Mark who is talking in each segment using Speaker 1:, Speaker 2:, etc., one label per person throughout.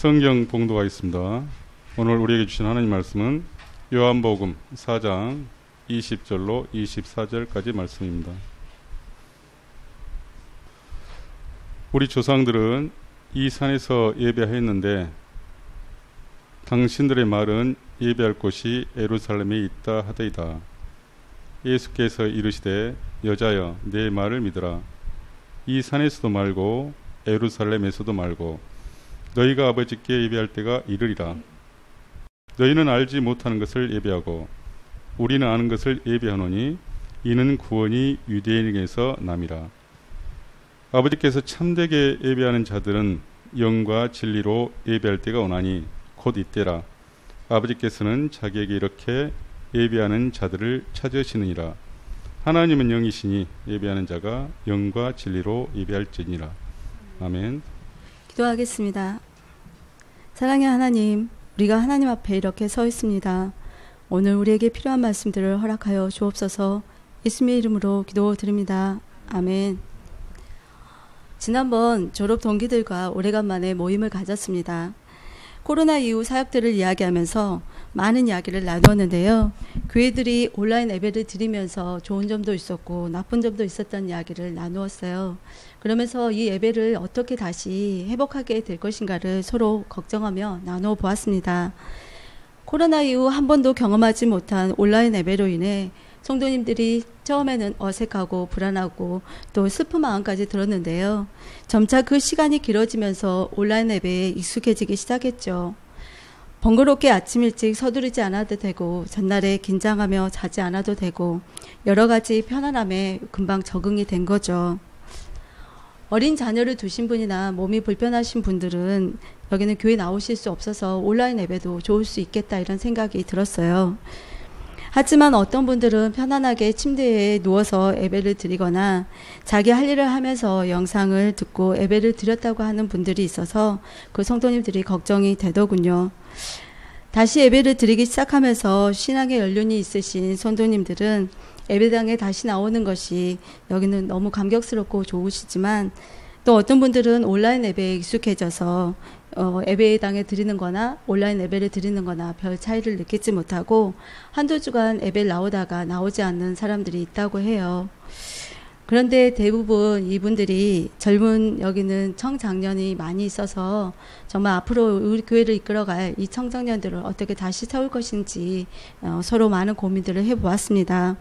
Speaker 1: 성경 봉독하겠습니다. 오늘 우리에게 주신 하나님 말씀은 요한복음 4장 20절로 24절까지 말씀입니다. 우리 조상들은 이 산에서 예배하였는데 당신들의 말은 예배할 곳이 예루살렘에 있다 하더이다. 예수께서 이르시되 여자여 내 말을 믿으라. 이 산에서도 말고 예루살렘에서도 말고 너희가 아버지께 예배할 때가 이르리라. 너희는 알지 못하는 것을 예배하고 우리는 아는 것을 예배하노니 이는 구원이 유대인에게서 남이라. 아버지께서 참되게 예배하는 자들은 영과 진리로 예배할 때가 오나니 곧 이때라. 아버지께서는 자기에게 이렇게 예배하는 자들을 찾으시느니라. 하나님은 영이시니 예배하는 자가 영과 진리로 예배할지니라. 아멘.
Speaker 2: 기도하겠습니다. 사랑의 하나님, 우리가 하나님 앞에 이렇게 서 있습니다. 오늘 우리에게 필요한 말씀들을 허락하여 주옵소서. 예수님의 이름으로 기도드립니다. 아멘. 지난번 졸업 동기들과 오래간만에 모임을 가졌습니다. 코로나 이후 사역들을 이야기하면서 많은 이야기를 나누었는데요. 교회들이 온라인 예배를 드리면서 좋은 점도 있었고 나쁜 점도 있었던 이야기를 나누었어요. 그러면서 이 예배를 어떻게 다시 회복하게 될 것인가를 서로 걱정하며 나누어 보았습니다. 코로나 이후 한 번도 경험하지 못한 온라인 예배로 인해 성도님들이 처음에는 어색하고 불안하고 또 슬픈 마음까지 들었는데요. 점차 그 시간이 길어지면서 온라인 예배에 익숙해지기 시작했죠. 번거롭게 아침 일찍 서두르지 않아도 되고 전날에 긴장하며 자지 않아도 되고 여러 가지 편안함에 금방 적응이 된 거죠. 어린 자녀를 두신 분이나 몸이 불편하신 분들은 여기는 교회 나오실 수 없어서 온라인 예배도 좋을 수 있겠다 이런 생각이 들었어요. 하지만 어떤 분들은 편안하게 침대에 누워서 예배를 드리거나 자기 할 일을 하면서 영상을 듣고 예배를 드렸다고 하는 분들이 있어서 그 성도님들이 걱정이 되더군요. 다시 예배를 드리기 시작하면서 신앙의 연륜이 있으신 성도님들은 예배당에 다시 나오는 것이 여기는 너무 감격스럽고 좋으시지만 또 어떤 분들은 온라인 예배에 익숙해져서 예배당에 드리는 거나 온라인 예배를 드리는 거나 별 차이를 느끼지 못하고 한두 주간 예배를 나오다가 나오지 않는 사람들이 있다고 해요. 그런데 대부분 이분들이 젊은 여기는 청장년이 많이 있어서 정말 앞으로 우리 교회를 이끌어갈 이 청장년들을 어떻게 다시 세울 것인지 서로 많은 고민들을 해보았습니다.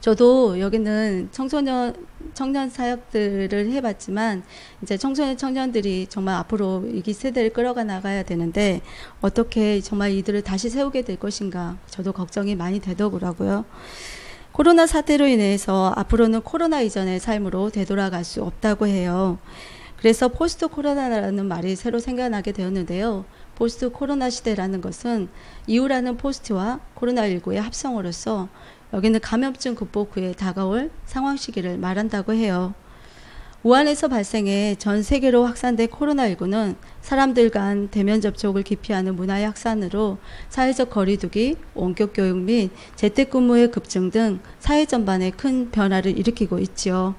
Speaker 2: 저도 여기는 청년 사역들을 해봤지만 이제 청년들이 정말 앞으로 이 세대를 끌어가 나가야 되는데 어떻게 정말 이들을 다시 세우게 될 것인가 저도 걱정이 많이 되더라고요. 코로나 사태로 인해서 앞으로는 코로나 이전의 삶으로 되돌아갈 수 없다고 해요. 그래서 포스트 코로나라는 말이 새로 생겨나게 되었는데요. 포스트 코로나 시대라는 것은 이후라는 포스트와 코로나19의 합성어로서 여기는 감염증 극복 후에 다가올 상황 시기를 말한다고 해요. 우한에서 발생해 전 세계로 확산된 코로나19는 사람들 간 대면 접촉을 기피하는 문화의 확산으로 사회적 거리두기, 원격 교육 및 재택근무의 급증 등 사회 전반에 큰 변화를 일으키고 있지요.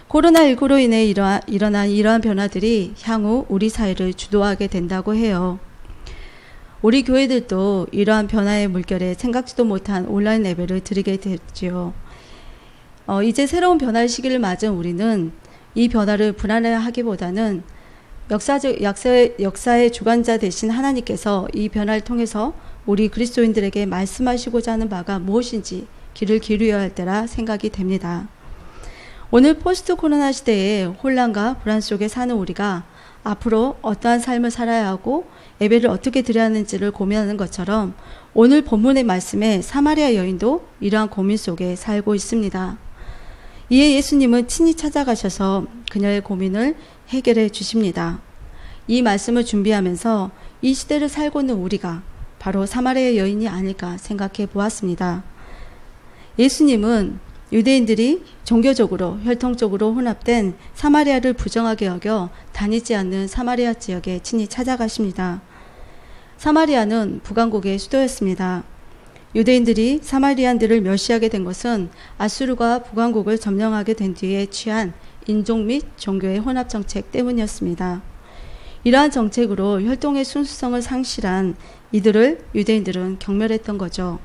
Speaker 2: 코로나19로 인해 일어난 이러한 변화들이 향후 우리 사회를 주도하게 된다고 해요. 우리 교회들도 이러한 변화의 물결에 생각지도 못한 온라인 예배를 드리게 됐지요. 이제 새로운 변화의 시기를 맞은 우리는 이 변화를 불안해하기보다는 역사의 주관자 되신 하나님께서 이 변화를 통해서 우리 그리스도인들에게 말씀하시고자 하는 바가 무엇인지 귀를 기울여야 할 때라 생각이 됩니다. 오늘 포스트 코로나 시대에 혼란과 불안 속에 사는 우리가 앞으로 어떠한 삶을 살아야 하고 예배를 어떻게 드려야 하는지를 고민하는 것처럼 오늘 본문의 말씀에 사마리아 여인도 이러한 고민 속에 살고 있습니다. 이에 예수님은 친히 찾아가셔서 그녀의 고민을 해결해 주십니다. 이 말씀을 준비하면서 이 시대를 살고 있는 우리가 바로 사마리아 여인이 아닐까 생각해 보았습니다. 예수님은 유대인들이 종교적으로 혈통적으로 혼합된 사마리아를 부정하게 여겨 다니지 않는 사마리아 지역에 친히 찾아가십니다. 사마리아는 북왕국의 수도였습니다. 유대인들이 사마리안들을 멸시하게 된 것은 아수르가 북왕국을 점령하게 된 뒤에 취한 인종 및 종교의 혼합 정책 때문이었습니다. 이러한 정책으로 혈통의 순수성을 상실한 이들을 유대인들은 경멸했던 거죠.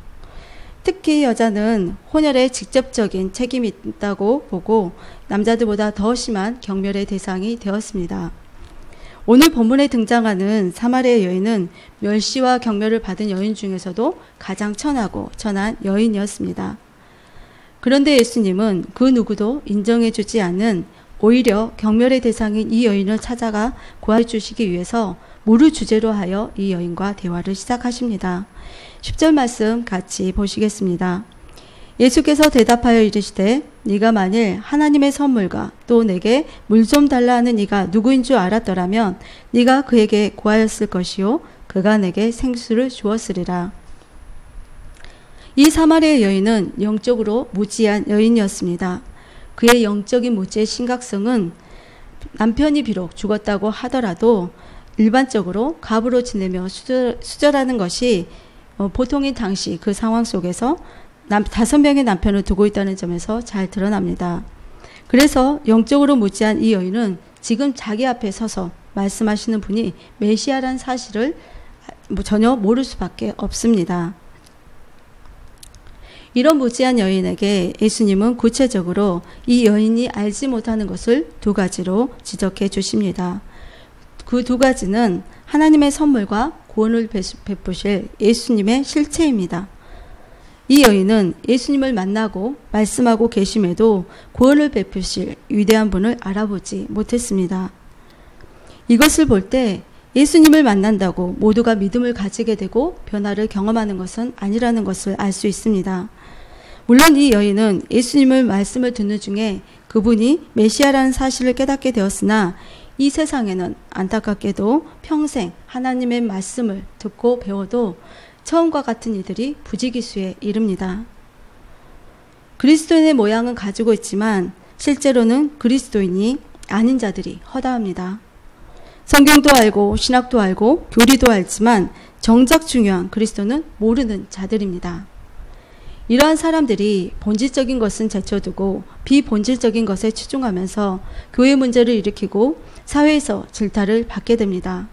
Speaker 2: 특히 여자는 혼혈에 직접적인 책임이 있다고 보고 남자들보다 더 심한 경멸의 대상이 되었습니다. 오늘 본문에 등장하는 사마리아 여인은 멸시와 경멸을 받은 여인 중에서도 가장 천하고 천한 여인이었습니다. 그런데 예수님은 그 누구도 인정해주지 않는 오히려 경멸의 대상인 이 여인을 찾아가 구해 주시기 위해서 물을 주제로 하여 이 여인과 대화를 시작하십니다. 10절 말씀 같이 보시겠습니다. 예수께서 대답하여 이르시되 네가 만일 하나님의 선물과 또 내게 물 좀 달라 하는 이가 누구인 줄 알았더라면 네가 그에게 구하였을 것이요 그가 내게 생수를 주었으리라. 이 사마리아 여인은 영적으로 무지한 여인이었습니다. 그의 영적인 무지의 심각성은 남편이 비록 죽었다고 하더라도 일반적으로 갑으로 지내며 수절하는 것이 보통인 당시 그 상황 속에서 5명의 남편을 두고 있다는 점에서 잘 드러납니다. 그래서 영적으로 무지한 이 여인은 지금 자기 앞에 서서 말씀하시는 분이 메시아라는 사실을 전혀 모를 수밖에 없습니다. 이런 무지한 여인에게 예수님은 구체적으로 이 여인이 알지 못하는 것을 2가지로 지적해 주십니다. 그 2가지는 하나님의 선물과 구원을 베푸실 예수님의 실체입니다. 이 여인은 예수님을 만나고 말씀하고 계심에도 구원을 베푸실 위대한 분을 알아보지 못했습니다. 이것을 볼 때 예수님을 만난다고 모두가 믿음을 가지게 되고 변화를 경험하는 것은 아니라는 것을 알 수 있습니다. 물론 이 여인은 예수님을 말씀을 듣는 중에 그분이 메시아라는 사실을 깨닫게 되었으나 이 세상에는 안타깝게도 평생 하나님의 말씀을 듣고 배워도 처음과 같은 이들이 부지기수에 이릅니다. 그리스도인의 모양은 가지고 있지만 실제로는 그리스도인이 아닌 자들이 허다합니다. 성경도 알고 신학도 알고 교리도 알지만 정작 중요한 그리스도는 모르는 자들입니다. 이러한 사람들이 본질적인 것은 제쳐두고 비본질적인 것에 치중하면서 교회 문제를 일으키고 사회에서 질타를 받게 됩니다.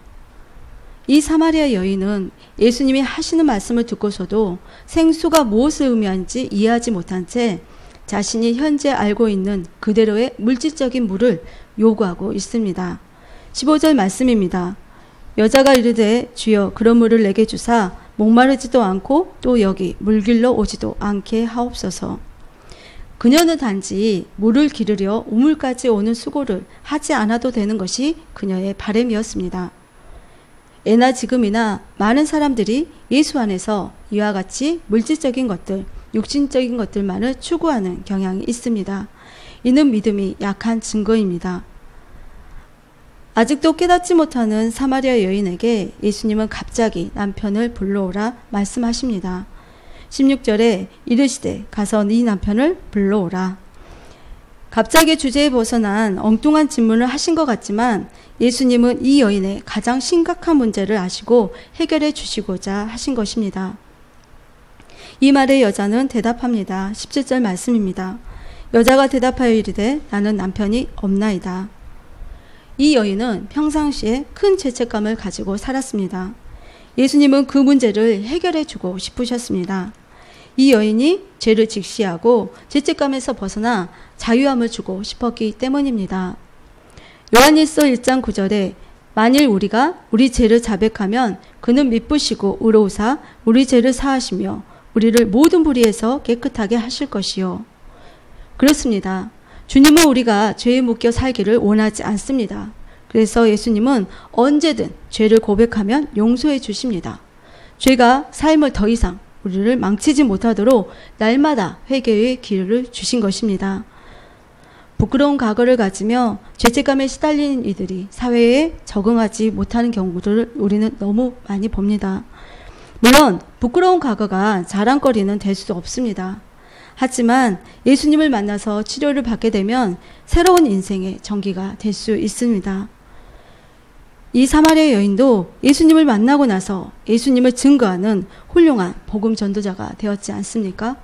Speaker 2: 이 사마리아 여인은 예수님이 하시는 말씀을 듣고서도 생수가 무엇을 의미하는지 이해하지 못한 채 자신이 현재 알고 있는 그대로의 물질적인 물을 요구하고 있습니다. 15절 말씀입니다. 여자가 이르되 주여 그런 물을 내게 주사 목마르지도 않고 또 여기 물길러 오지도 않게 하옵소서. 그녀는 단지 물을 기르려 우물까지 오는 수고를 하지 않아도 되는 것이 그녀의 바람이었습니다. 예나 지금이나 많은 사람들이 예수 안에서 이와 같이 물질적인 것들, 육신적인 것들만을 추구하는 경향이 있습니다. 이는 믿음이 약한 증거입니다. 아직도 깨닫지 못하는 사마리아 여인에게 예수님은 갑자기 남편을 불러오라 말씀하십니다. 16절에 이르시되 가서 네 남편을 불러오라. 갑자기 주제에 벗어난 엉뚱한 질문을 하신 것 같지만 예수님은 이 여인의 가장 심각한 문제를 아시고 해결해 주시고자 하신 것입니다. 이 말에 여자는 대답합니다. 17절 말씀입니다. 여자가 대답하여 이르되 나는 남편이 없나이다. 이 여인은 평상시에 큰 죄책감을 가지고 살았습니다. 예수님은 그 문제를 해결해 주고 싶으셨습니다. 이 여인이 죄를 직시하고 죄책감에서 벗어나 자유함을 주고 싶었기 때문입니다. 요한일서 1장 9절에 만일 우리가 우리 죄를 자백하면 그는 미쁘시고 의로우사 우리 죄를 사하시며 우리를 모든 불의에서 깨끗하게 하실 것이요. 그렇습니다. 주님은 우리가 죄에 묶여 살기를 원하지 않습니다. 그래서 예수님은 언제든 죄를 고백하면 용서해 주십니다. 죄가 삶을 더 이상 우리를 망치지 못하도록 날마다 회개의 기회를 주신 것입니다. 부끄러운 과거를 가지며 죄책감에 시달리는 이들이 사회에 적응하지 못하는 경우들을 우리는 너무 많이 봅니다. 물론 부끄러운 과거가 자랑거리는 될 수 없습니다. 하지만 예수님을 만나서 치료를 받게 되면 새로운 인생의 전기가 될 수 있습니다. 이 사마리아 여인도 예수님을 만나고 나서 예수님을 증거하는 훌륭한 복음 전도자가 되었지 않습니까?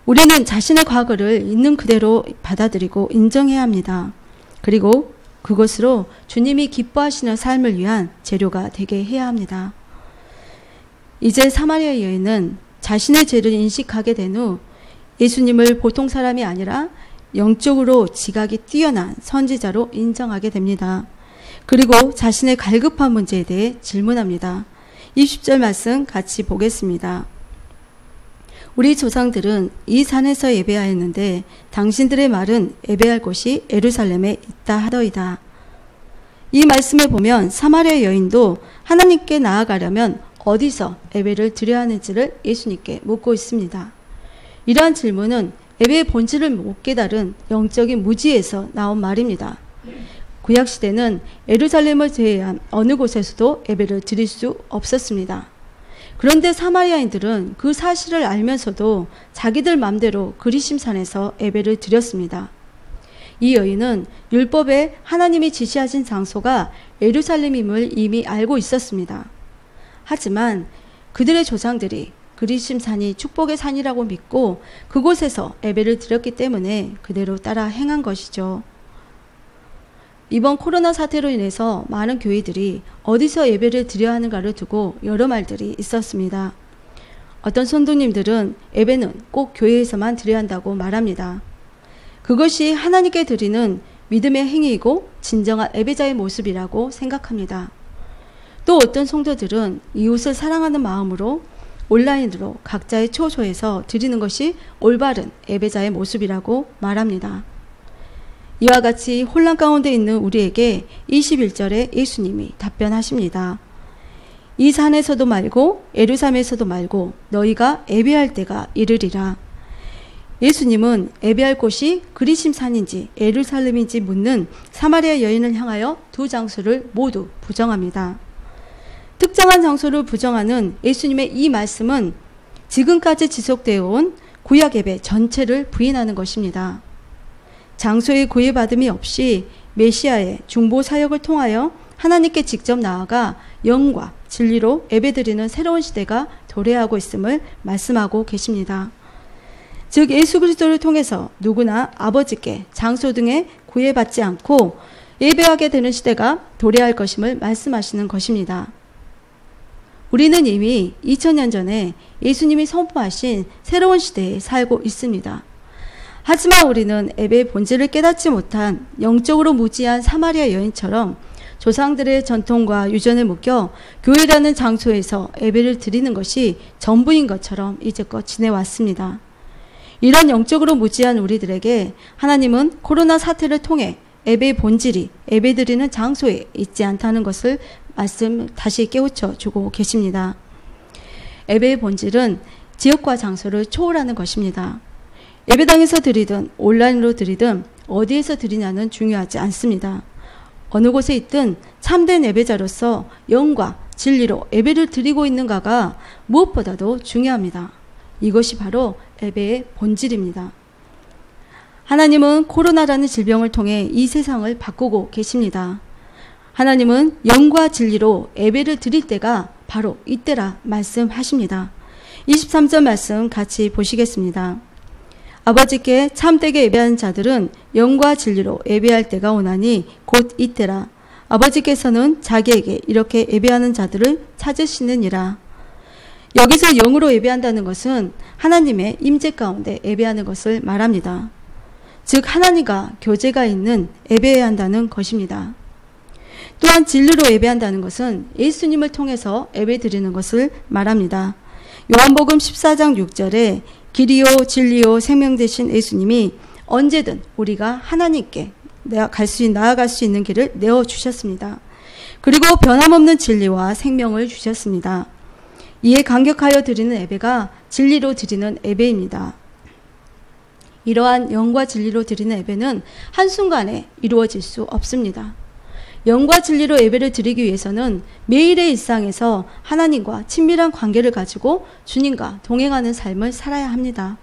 Speaker 2: 우리는 자신의 과거를 있는 그대로 받아들이고 인정해야 합니다. 그리고 그것으로 주님이 기뻐하시는 삶을 위한 재료가 되게 해야 합니다. 이제 사마리아 여인은 자신의 죄를 인식하게 된 후 예수님을 보통 사람이 아니라 영적으로 지각이 뛰어난 선지자로 인정하게 됩니다. 그리고 자신의 갈급한 문제에 대해 질문합니다. 20절 말씀 같이 보겠습니다. 우리 조상들은 이 산에서 예배하였는데 당신들의 말은 예배할 곳이 예루살렘에 있다 하더이다. 이 말씀을 보면 사마리아 여인도 하나님께 나아가려면 어디서 예배를 드려야 하는지를 예수님께 묻고 있습니다. 이러한 질문은 예배의 본질을 못 깨달은 영적인 무지에서 나온 말입니다. 구약시대는 예루살렘을 제외한 어느 곳에서도 예배를 드릴 수 없었습니다. 그런데 사마리아인들은 그 사실을 알면서도 자기들 맘대로 그리심산에서 예배를 드렸습니다. 이 여인은 율법에 하나님이 지시하신 장소가 예루살렘임을 이미 알고 있었습니다. 하지만 그들의 조상들이 그리심산이 축복의 산이라고 믿고 그곳에서 예배를 드렸기 때문에 그대로 따라 행한 것이죠. 이번 코로나 사태로 인해서 많은 교회들이 어디서 예배를 드려야 하는가를 두고 여러 말들이 있었습니다. 어떤 성도님들은 예배는 꼭 교회에서만 드려야 한다고 말합니다. 그것이 하나님께 드리는 믿음의 행위이고 진정한 예배자의 모습이라고 생각합니다. 또 어떤 성도들은 이웃을 사랑하는 마음으로 온라인으로 각자의 처소에서 드리는 것이 올바른 예배자의 모습이라고 말합니다. 이와 같이 혼란 가운데 있는 우리에게 21절에 예수님이 답변하십니다. 이 산에서도 말고 예루살렘에서도 말고 너희가 예배할 때가 이르리라. 예수님은 예배할 곳이 그리심산인지 예루살렘인지 묻는 사마리아 여인을 향하여 두 장소를 모두 부정합니다. 특정한 장소를 부정하는 예수님의 이 말씀은 지금까지 지속되어 온 구약 예배 전체를 부인하는 것입니다. 장소의 구애받음이 없이 메시아의 중보 사역을 통하여 하나님께 직접 나아가 영과 진리로 예배드리는 새로운 시대가 도래하고 있음을 말씀하고 계십니다. 즉 예수 그리스도를 통해서 누구나 아버지께 장소 등에 구애받지 않고 예배하게 되는 시대가 도래할 것임을 말씀하시는 것입니다. 우리는 이미 2000년 전에 예수님이 선포하신 새로운 시대에 살고 있습니다. 하지만 우리는 예배의 본질을 깨닫지 못한 영적으로 무지한 사마리아 여인처럼 조상들의 전통과 유전에 묶여 교회라는 장소에서 예배를 드리는 것이 전부인 것처럼 이제껏 지내왔습니다. 이런 영적으로 무지한 우리들에게 하나님은 코로나 사태를 통해 예배의 본질이 예배드리는 장소에 있지 않다는 것을 다시 깨우쳐 주고 계십니다. 예배의 본질은 지역과 장소를 초월하는 것입니다. 예배당에서 드리든 온라인으로 드리든 어디에서 드리냐는 중요하지 않습니다. 어느 곳에 있든 참된 예배자로서 영과 진리로 예배를 드리고 있는가가 무엇보다도 중요합니다. 이것이 바로 예배의 본질입니다. 하나님은 코로나라는 질병을 통해 이 세상을 바꾸고 계십니다. 하나님은 영과 진리로 예배를 드릴 때가 바로 이때라 말씀하십니다. 23절 말씀 같이 보시겠습니다. 아버지께 참되게 예배하는 자들은 영과 진리로 예배할 때가 오나니 곧 이때라. 아버지께서는 자기에게 이렇게 예배하는 자들을 찾으시느니라. 여기서 영으로 예배한다는 것은 하나님의 임재 가운데 예배하는 것을 말합니다. 즉 하나님과 교제가 있는 예배해야 한다는 것입니다. 또한 진리로 예배한다는 것은 예수님을 통해서 예배드리는 것을 말합니다. 요한복음 14장 6절에 길이요 진리요 생명 되신 예수님이 언제든 우리가 하나님께 나아갈 수 있는 길을 내어주셨습니다. 그리고 변함없는 진리와 생명을 주셨습니다. 이에 감격하여 드리는 예배가 진리로 드리는 예배입니다. 이러한 영과 진리로 드리는 예배는 한순간에 이루어질 수 없습니다. 영과 진리로 예배를 드리기 위해서는 매일의 일상에서 하나님과 친밀한 관계를 가지고 주님과 동행하는 삶을 살아야 합니다.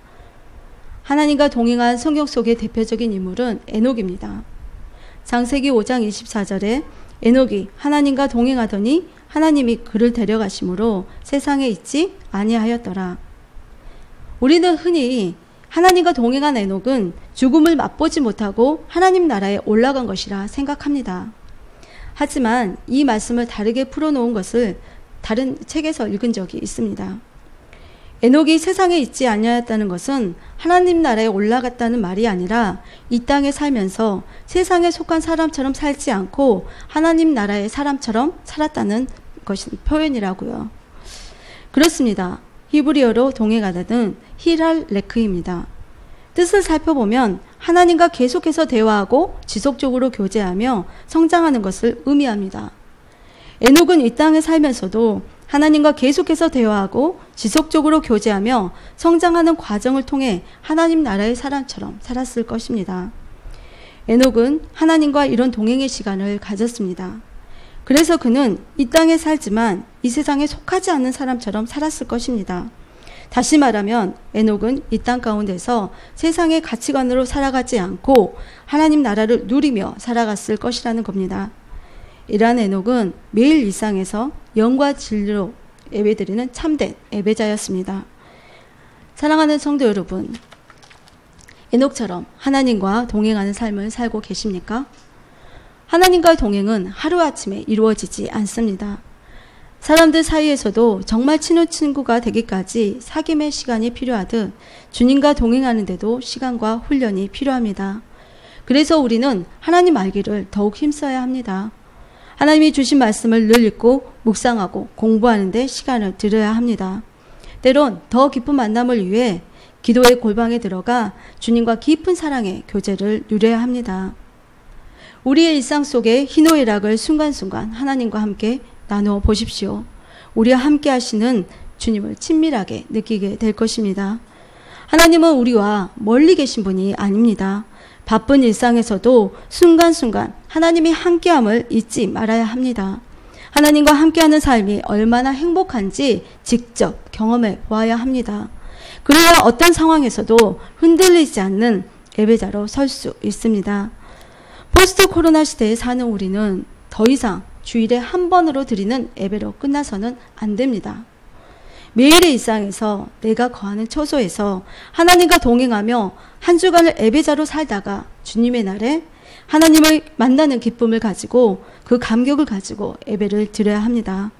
Speaker 2: 하나님과 동행한 성경 속의 대표적인 인물은 에녹입니다. 창세기 5장 24절에 에녹이 하나님과 동행하더니 하나님이 그를 데려가심으로 세상에 있지 아니하였더라. 우리는 흔히 하나님과 동행한 에녹은 죽음을 맛보지 못하고 하나님 나라에 올라간 것이라 생각합니다. 하지만 이 말씀을 다르게 풀어놓은 것을 다른 책에서 읽은 적이 있습니다. 에녹이 세상에 있지 아니하였다는 것은 하나님 나라에 올라갔다는 말이 아니라 이 땅에 살면서 세상에 속한 사람처럼 살지 않고 하나님 나라의 사람처럼 살았다는 것이 표현이라고요. 그렇습니다. 히브리어로 동행하다는 히랄레크입니다. 뜻을 살펴보면 하나님과 계속해서 대화하고 지속적으로 교제하며 성장하는 것을 의미합니다. 에녹은 이 땅에 살면서도 하나님과 계속해서 대화하고 지속적으로 교제하며 성장하는 과정을 통해 하나님 나라의 사람처럼 살았을 것입니다. 에녹은 하나님과 이런 동행의 시간을 가졌습니다. 그래서 그는 이 땅에 살지만 이 세상에 속하지 않는 사람처럼 살았을 것입니다. 다시 말하면 에녹은 이 땅 가운데서 세상의 가치관으로 살아가지 않고 하나님 나라를 누리며 살아갔을 것이라는 겁니다. 이러한 에녹은 매일 일상에서 영과 진리로 예배드리는 참된 예배자였습니다. 사랑하는 성도 여러분, 에녹처럼 하나님과 동행하는 삶을 살고 계십니까? 하나님과의 동행은 하루아침에 이루어지지 않습니다. 사람들 사이에서도 정말 친한 친구가 되기까지 사귐의 시간이 필요하듯 주님과 동행하는 데도 시간과 훈련이 필요합니다. 그래서 우리는 하나님 알기를 더욱 힘써야 합니다. 하나님이 주신 말씀을 늘 읽고 묵상하고 공부하는 데 시간을 들여야 합니다. 때론 더 깊은 만남을 위해 기도의 골방에 들어가 주님과 깊은 사랑의 교제를 누려야 합니다. 우리의 일상 속에 희노애락을 순간순간 하나님과 함께 나누어 보십시오. 우리와 함께 하시는 주님을 친밀하게 느끼게 될 것입니다. 하나님은 우리와 멀리 계신 분이 아닙니다. 바쁜 일상에서도 순간순간 하나님이 함께함을 잊지 말아야 합니다. 하나님과 함께하는 삶이 얼마나 행복한지 직접 경험해 보아야 합니다. 그래야 어떤 상황에서도 흔들리지 않는 예배자로 설 수 있습니다. 포스트 코로나 시대에 사는 우리는 더 이상 주일에 한 번으로 드리는 예배로 끝나서는 안 됩니다. 매일의 일상에서 내가 거하는 처소에서 하나님과 동행하며 한 주간을 예배자로 살다가 주님의 날에 하나님을 만나는 기쁨을 가지고 그 감격을 가지고 예배를 드려야 합니다.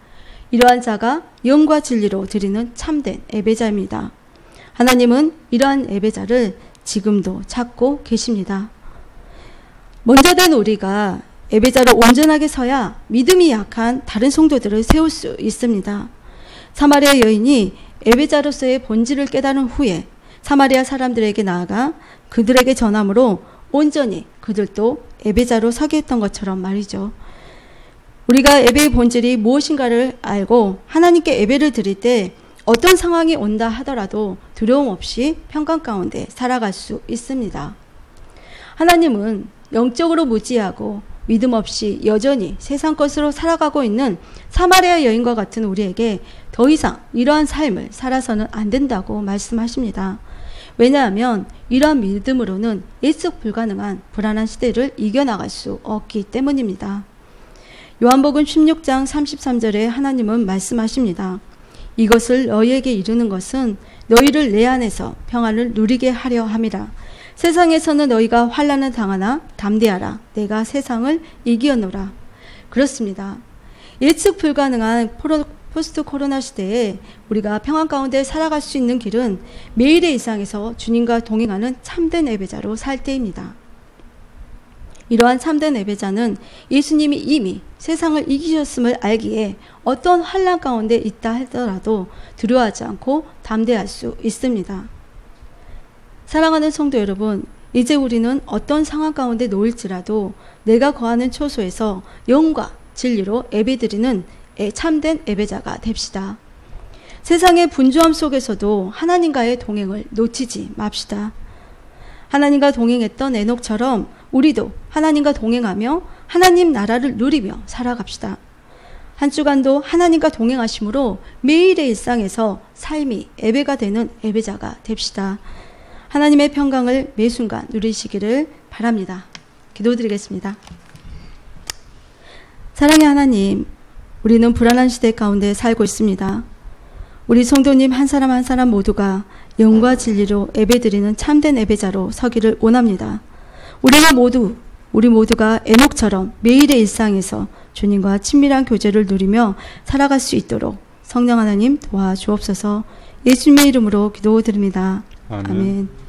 Speaker 2: 이러한 자가 영과 진리로 드리는 참된 예배자입니다. 하나님은 이러한 예배자를 지금도 찾고 계십니다. 먼저 된 우리가 예배자로 온전하게 서야 믿음이 약한 다른 성도들을 세울 수 있습니다. 사마리아 여인이 예배자로서의 본질을 깨달은 후에 사마리아 사람들에게 나아가 그들에게 전함으로 온전히 그들도 예배자로 서게 했던 것처럼 말이죠. 우리가 예배의 본질이 무엇인가를 알고 하나님께 예배를 드릴 때 어떤 상황이 온다 하더라도 두려움 없이 평강 가운데 살아갈 수 있습니다. 하나님은 영적으로 무지하고 믿음 없이 여전히 세상 것으로 살아가고 있는 사마리아 여인과 같은 우리에게 더 이상 이러한 삶을 살아서는 안 된다고 말씀하십니다. 왜냐하면 이러한 믿음으로는 예측 불가능한 불안한 시대를 이겨나갈 수 없기 때문입니다. 요한복음 16장 33절에 하나님은 말씀하십니다. 이것을 너희에게 이루는 것은 너희를 내 안에서 평안을 누리게 하려 함이라. 세상에서는 너희가 환난을 당하나 담대하라. 내가 세상을 이기었노라. 그렇습니다. 예측 불가능한 포스트 코로나 시대에 우리가 평안 가운데 살아갈 수 있는 길은 매일의 일상에서 주님과 동행하는 참된 예배자로 살 때입니다. 이러한 참된 예배자는 예수님이 이미 세상을 이기셨음을 알기에 어떤 환난 가운데 있다 하더라도 두려워하지 않고 담대할 수 있습니다. 사랑하는 성도 여러분, 이제 우리는 어떤 상황 가운데 놓일지라도 내가 거하는 처소에서 영과 진리로 예배드리는 참된 예배자가 됩시다. 세상의 분주함 속에서도 하나님과의 동행을 놓치지 맙시다. 하나님과 동행했던 에녹처럼 우리도 하나님과 동행하며 하나님 나라를 누리며 살아갑시다. 한 주간도 하나님과 동행하심으로 매일의 일상에서 삶이 예배가 되는 예배자가 됩시다. 하나님의 평강을 매 순간 누리시기를 바랍니다. 기도드리겠습니다. 사랑의 하나님, 우리는 불안한 시대 가운데 살고 있습니다. 우리 성도님 한 사람 한 사람 모두가 영과 진리로 예배드리는 참된 예배자로 서기를 원합니다. 우리 모두가 에녹처럼 매일의 일상에서 주님과 친밀한 교제를 누리며 살아갈 수 있도록 성령 하나님 도와주옵소서. 예수님의 이름으로 기도드립니다.
Speaker 1: 아멘.
Speaker 2: 아멘.